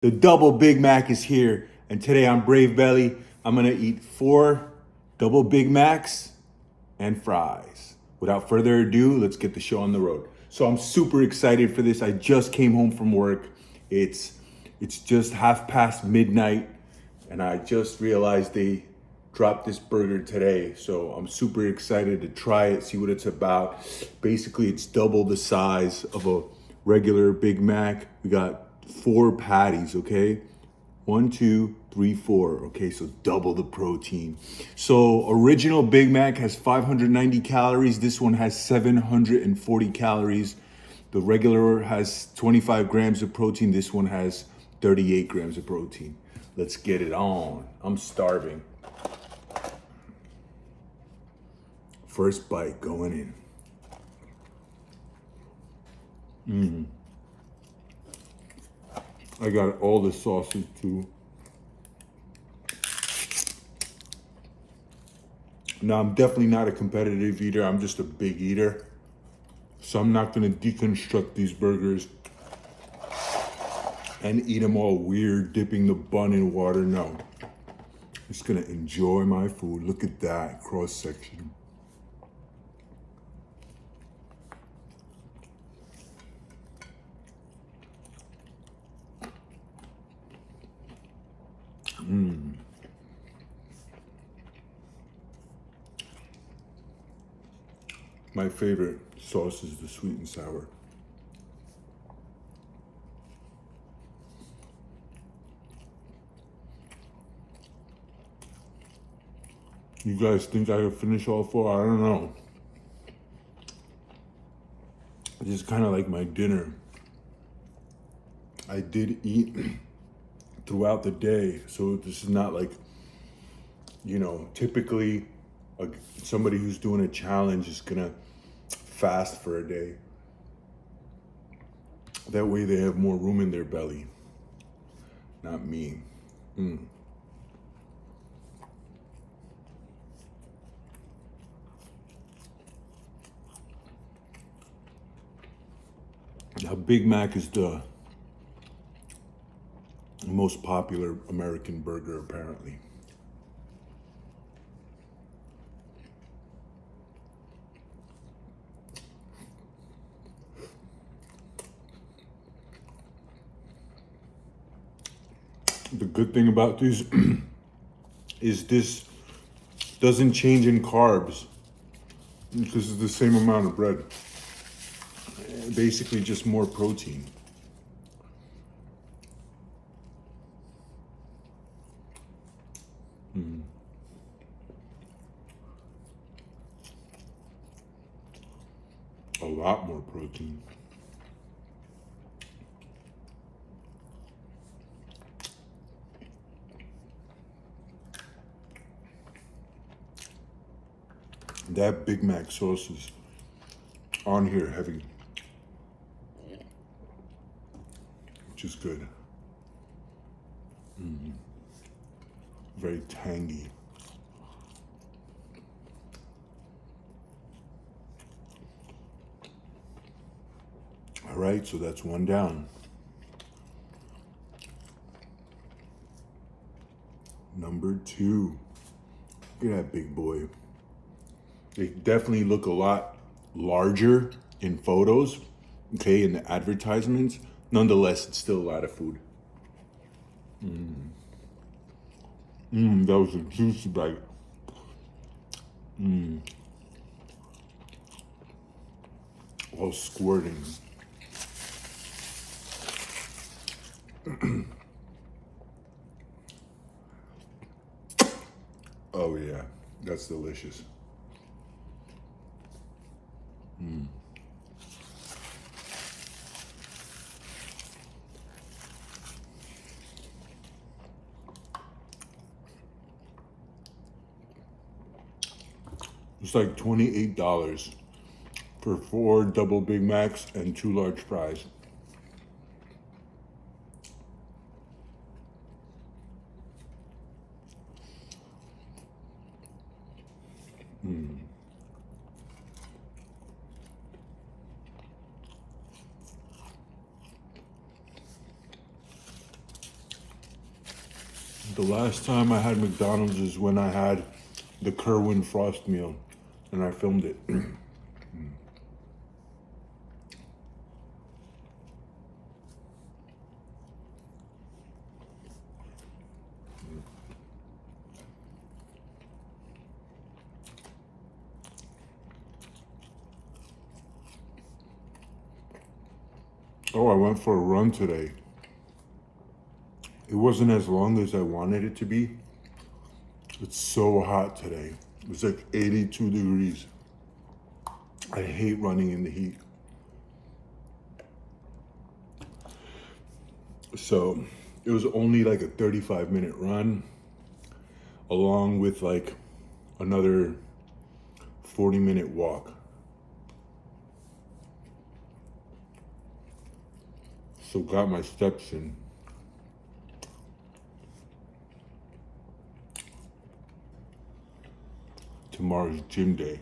The double Big Mac is here, and today I'm Brave Belly. I'm gonna eat 4 double Big Macs and fries. Without further ado, let's get the show on the road. So I'm super excited for this. I just came home from work. It's just half past midnight, and I just realized they dropped this burger today. So I'm super excited to try it, see what it's about. Basically, it's double the size of a regular Big Mac. We got 4 patties, okay? 1, 2, 3, 4. Okay, so double the protein. So original Big Mac has 590 calories. This one has 740 calories. The regular has 25 grams of protein. This one has 38 grams of protein. Let's get it on. I'm starving. First bite going in. I got all the sauces too. Now, I'm definitely not a competitive eater. I'm just a big eater. So I'm not gonna deconstruct these burgers and eat them all weird, dipping the bun in water. No. I'm just gonna enjoy my food. Look at that cross section. My favorite sauce is the sweet and sour. You guys think I could finish all 4? I don't know. This is kind of like my dinner. I did eat throughout the day, so this is not like, typically somebody who's doing a challenge is gonna fast for a day. That way they have more room in their belly. Not me. Now, Big Mac is the most popular American burger, apparently. The good thing about these is this doesn't change in carbs because it's the same amount of bread. Basically just more protein. A lot more protein. That Big Mac sauce is on here heavy, which is good. Very tangy. All right, so that's one down. Number 2. Look at that big boy. They definitely look a lot larger in photos, okay, in the advertisements. Nonetheless, it's still a lot of food. That was a juicy bite. All squirting. Oh yeah, that's delicious. It's like $28 for 4 double Big Macs and 2 large fries. The last time I had McDonald's is when I had the Kerwin Frost meal, and I filmed it. Oh, I went for a run today. It wasn't as long as I wanted it to be. It's so hot today. It was like 82 degrees. I hate running in the heat. So it was only like a 35-minute run, along with like another 40-minute walk. So got my steps in. Tomorrow's gym day.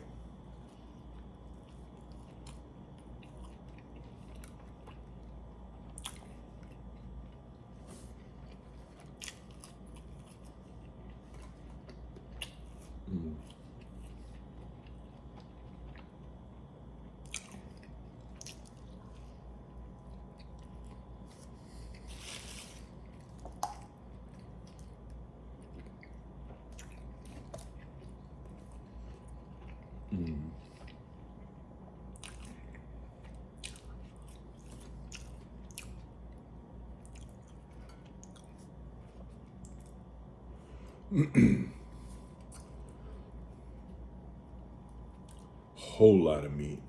Whole lot of meat,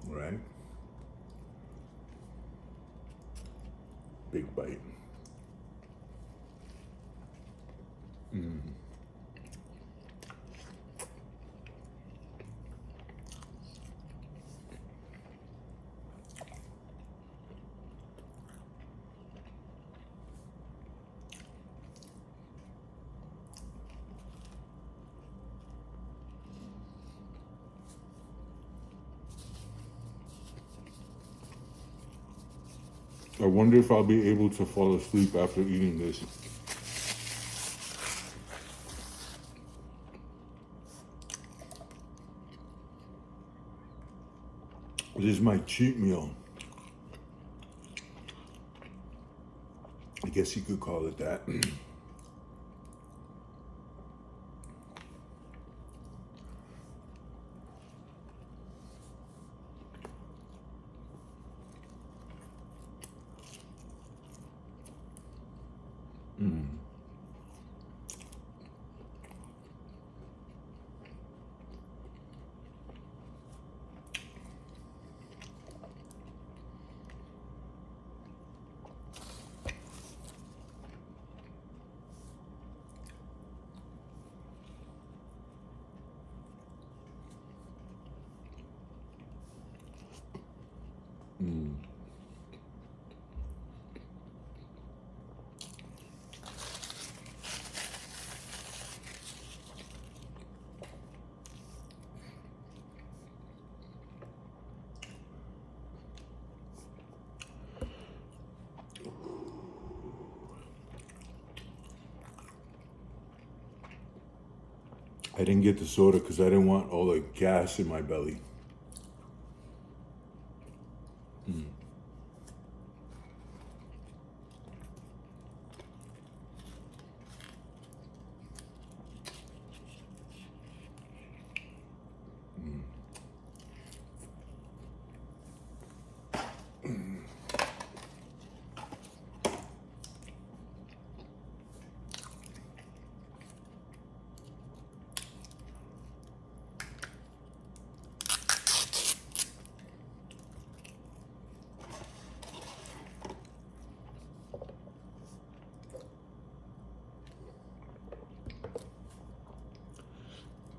right? Big bite. I wonder if I'll be able to fall asleep after eating this. This is my cheat meal. I guess you could call it that. I didn't get the soda because I didn't want all the gas in my belly.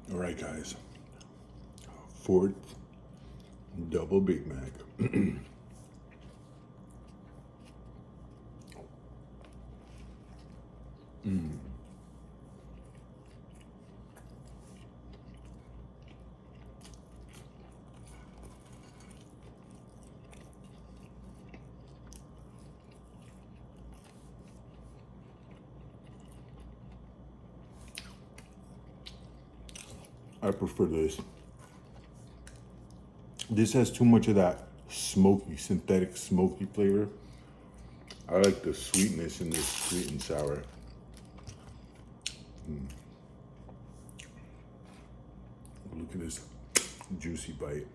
All right, guys. Fourth double Big Mac. I prefer this. This has too much of that smoky, synthetic smoky flavor. I like the sweetness in this, sweet and sour. Look at this juicy bite.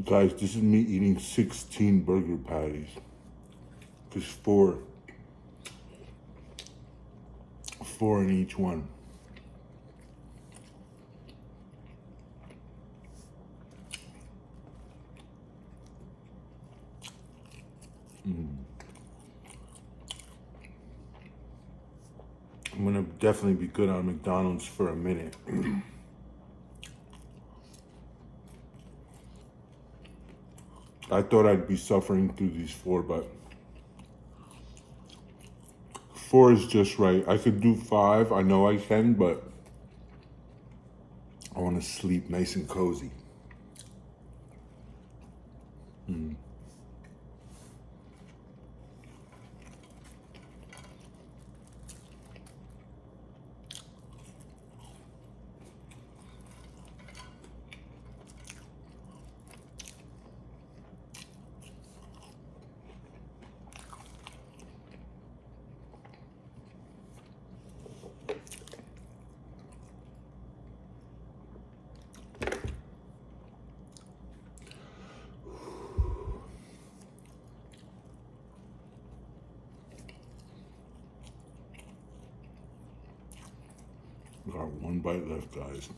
Guys, this is me eating 16 burger patties. There's four in each one. I'm gonna definitely be good on McDonald's for a minute. I thought I'd be suffering through these four, but 4 is just right. I could do 5, I know I can, but I wanna sleep nice and cozy. Got one bite left, guys.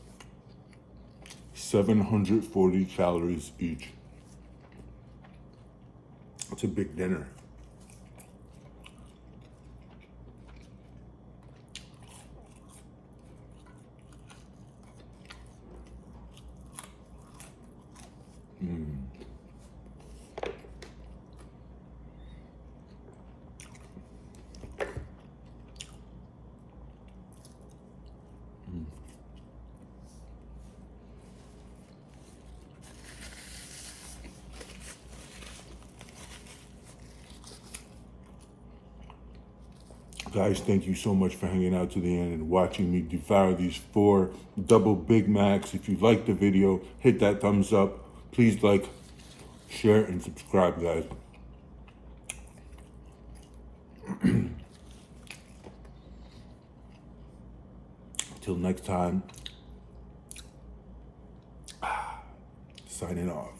740 calories each. That's a big dinner. Guys, thank you so much for hanging out to the end and watching me devour these 4 double Big Macs. If you liked the video, hit that thumbs up. Please like, share, and subscribe, guys. Till next time, signing off.